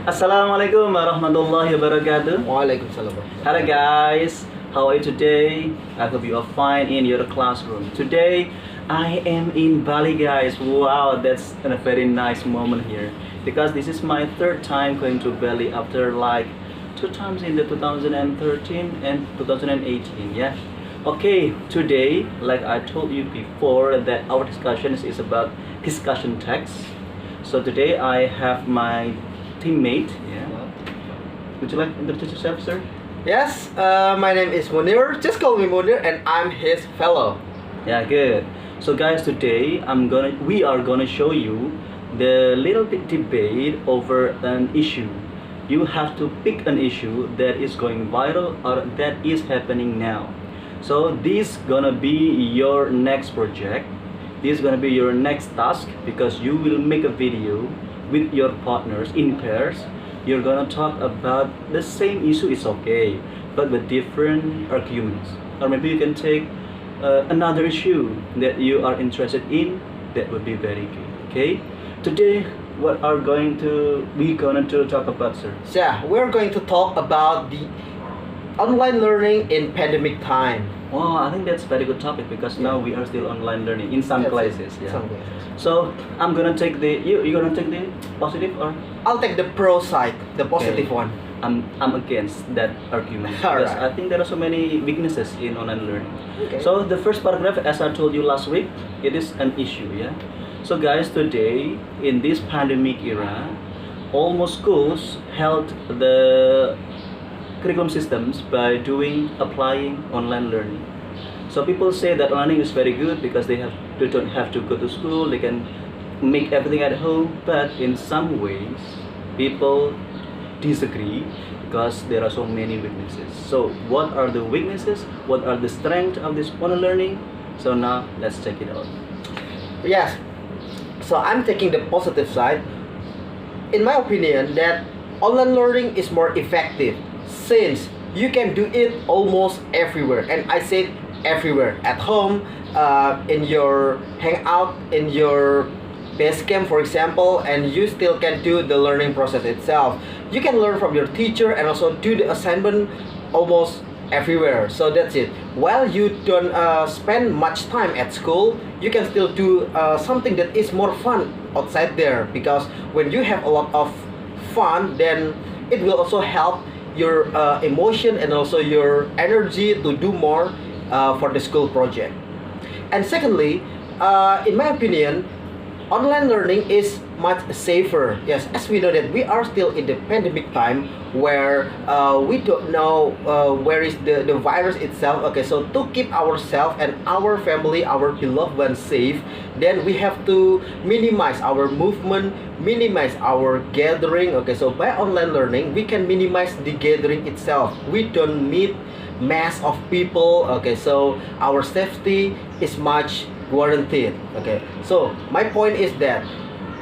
Assalamualaikum warahmatullahi wabarakatuh. Waalaikumsalam. Hello guys, how are you today? I hope you are fine in your classroom. Today I am in Bali guys. Wow, that's a very nice moment here because this is my third time going to Bali after like two times in the 2013 and 2018. Yeah. Okay, today like I told you before that our discussion is about discussion text. So today I have my teammate. Yeah. Would you like to introduce yourself, sir? Yes, my name is Munir. Just call me Munir, and I'm his fellow. Yeah, good. So guys, today we are gonna show you the little bit debate over an issue. You have to pick an issue that is going viral or that is happening now. So this gonna be your next project. This is gonna be your next task because you will make a video with your partners in pairs. You're gonna talk about the same issue, it's okay, but with different arguments. Or maybe you can take another issue that you are interested in. That would be very good. Okay. Today, what are we gonna to talk about, sir? So yeah, we're going to talk about the online learning in pandemic time. Wow, I think that's a very good topic because now we are still online learning in some That's it. places. Yeah. Some places. So I'm gonna take you gonna take the positive or I'll take the pro side, the positive one. I'm against that argument because Alright. I think there are so many weaknesses in online learning. Okay. So the first paragraph, as I told you last week, it is an issue. Yeah. So guys, today in this pandemic era, almost schools held the curriculum systems by applying online learning. So people say that learning is very good because they don't have to go to school, they can make everything at home, but in some ways people disagree because there are so many weaknesses. So what are the weaknesses? What are the strengths of this online learning? So now let's check it out. Yes. So I'm taking the positive side. In my opinion, that online learning is more effective since you can do it almost everywhere, and I said everywhere, at home, in your hangout, in your base camp, for example, and you still can do the learning process itself. You can learn from your teacher and also do the assignment almost everywhere. So that's it. While you don't spend much time at school, you can still do something that is more fun outside there, because when you have a lot of fun, then it will also help your emotion and also your energy to do more for the school project. And secondly, in my opinion, online learning is much safer. Yes, as we know that we are still in the pandemic time where we don't know where is the virus itself. Okay, so to keep ourselves and our family, our beloved ones safe, then we have to minimize our movement, minimize our gathering. Okay, so by online learning, we can minimize the gathering itself. We don't meet mass of people. Okay, so our safety is much guaranteed. Okay, so my point is that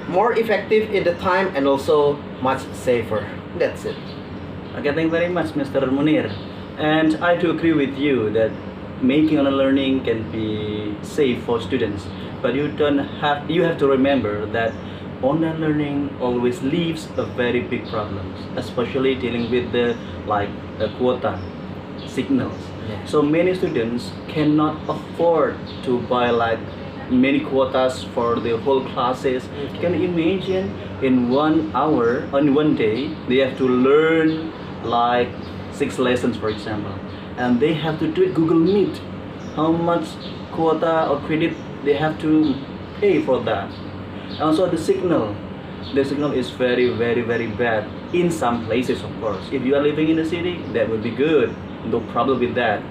more effective in the time and also much safer. That's it. Okay, thank you very much, Mr. Munir. And I do agree with you that making online learning can be safe for students, but you have to remember that online learning always leaves a very big problems, especially dealing with the quota signals. Yeah. So many students cannot afford to buy like many quotas for the whole classes. Okay. Can you imagine in 1 hour, on one day, they have to learn like 6 lessons, for example, and they have to do it Google Meet. How much quota or credit they have to pay for that? And also the signal is very very bad in some places. Of course, if you are living in the city, that would be good, no problem with that.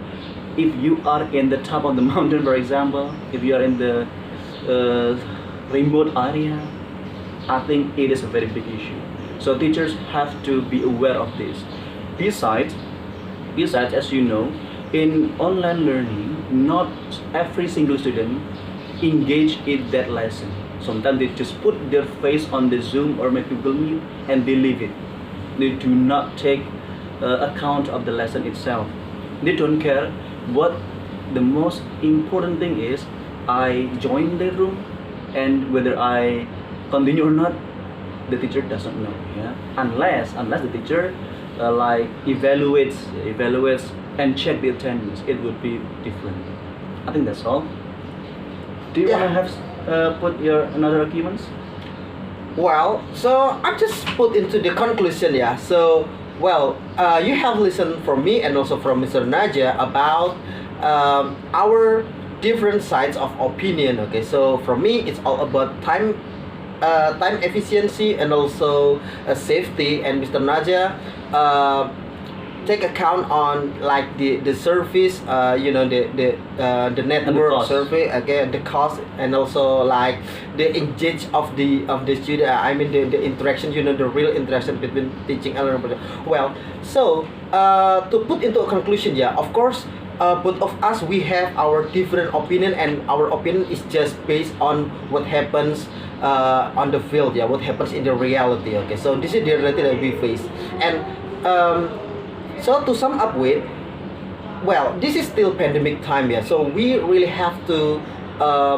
If you are in the top of the mountain, for example, if you are in the remote area, I think it is a very big issue. So teachers have to be aware of this. Besides, as you know, in online learning, not every single student engage in that lesson. Sometimes they just put their face on the Zoom or maybe Google Meet and they leave it. They do not take account of the lesson itself. They don't care. What the most important thing is, I join the room, and whether I continue or not, the teacher doesn't know. Yeah, unless the teacher like evaluates and check the attendance, it would be different. I think that's all. Do you Yeah. wanna have put your another arguments? Well, so I'm just put into the conclusion, yeah. So, well, you have listened from me and also from Mr. Naja about our different sides of opinion. Okay, so for me, it's all about time efficiency and also safety. And Mr. Naja take account on like the service, the network cost. survey, again the cost, and also like the engage of the student, I mean the interaction, the real interaction between teaching and learning. Well, so to put into a conclusion, yeah, of course, both of us, we have our different opinion, and our opinion is just based on what happens on the field, yeah, what happens in the reality. Okay, so this is the reality that we face. And so to sum up with, well, this is still pandemic time, yeah, so we really have to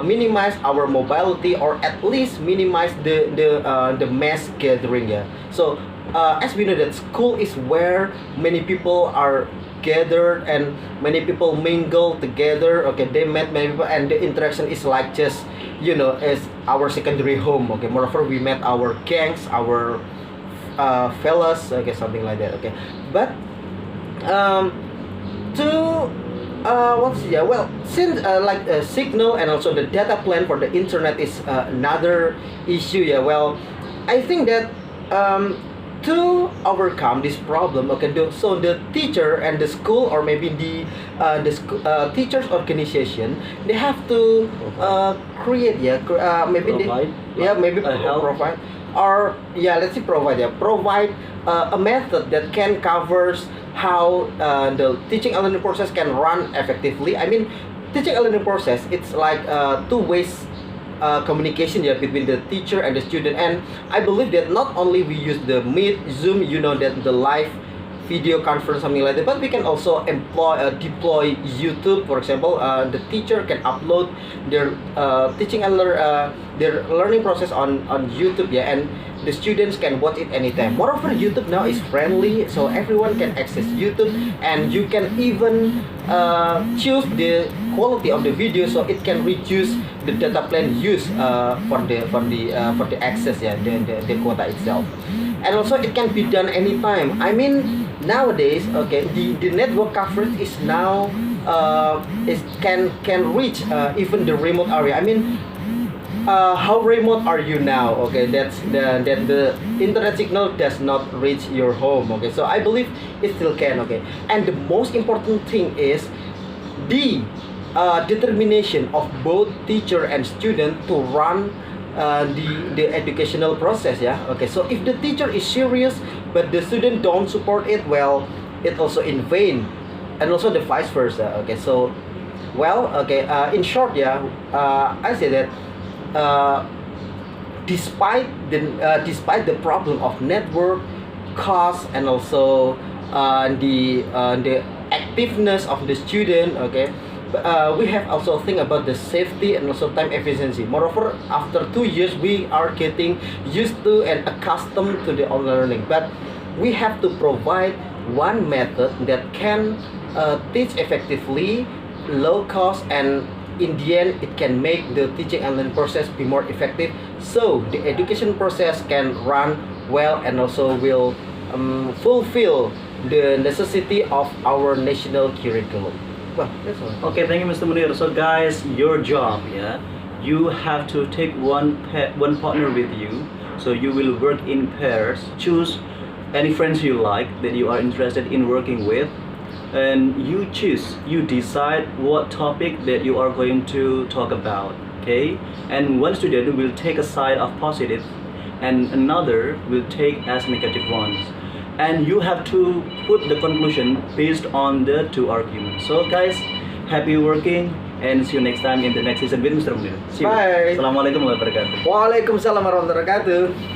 minimize our mobility, or at least minimize the mass gathering, yeah. So as we know that school is where many people are gathered and many people mingle together. Okay, they met many people, and the interaction is like just as our secondary home. Okay, moreover, we met our gangs, our fellas, okay, something like that. Okay, but to what's yeah, well, since like signal and also the data plan for the internet is another issue, yeah. Well, I think that to overcome this problem, okay, so the teacher and the school, or maybe the teachers organization, they have to create, yeah, maybe Provide, maybe help. provide, or yeah, let's say provide, yeah, provide a method that can covers how the teaching and learning process can run effectively. I mean, teaching and learning process, it's like two ways communication, yeah, between the teacher and the student. And I believe that not only we use the Meet, Zoom, that the live video conference, something like that, but we can also deploy YouTube, for example. The teacher can upload their teaching and their learning process on YouTube, yeah, and the students can watch it anytime. Moreover, YouTube now is friendly, so everyone can access YouTube, and you can even choose the quality of the video, so it can reduce the data plan use for the access, yeah, the quota itself. And also it can be done anytime. I mean, nowadays, okay, the network coverage is now can reach even the remote area. I mean, how remote are you now? Okay, that the internet signal does not reach your home. Okay, so I believe it still can. Okay, and the most important thing is the determination of both teacher and student to run the educational process, yeah. Okay, so if the teacher is serious but the student don't support it, well, it also in vain, and also the vice versa. Okay, so well, okay, in short, yeah, I say that despite the problem of network cost and also the activeness of the student, okay, we have also think about the safety and also time efficiency. Moreover, after 2 years, we are getting used to and accustomed to the online learning, but we have to provide one method that can teach effectively, low cost, and in the end it can make the teaching and learning process be more effective, so the education process can run well and also will fulfill the necessity of our national curriculum. Well, that's all. Okay, thank you, Mr. Munir. So, guys, your job, yeah, you have to take one partner with you. So you will work in pairs. Choose any friends you like that you are interested in working with, and you decide what topic that you are going to talk about. Okay, and one student will take a side of positive, and another will take as negative ones, and you have to put the conclusion based on the two arguments. So guys, happy working, and see you next time in the next season with Mr. Munir. See you. Bye. Assalamualaikum warahmatullahi wabarakatuh. Waalaikumsalam warahmatullahi wabarakatuh.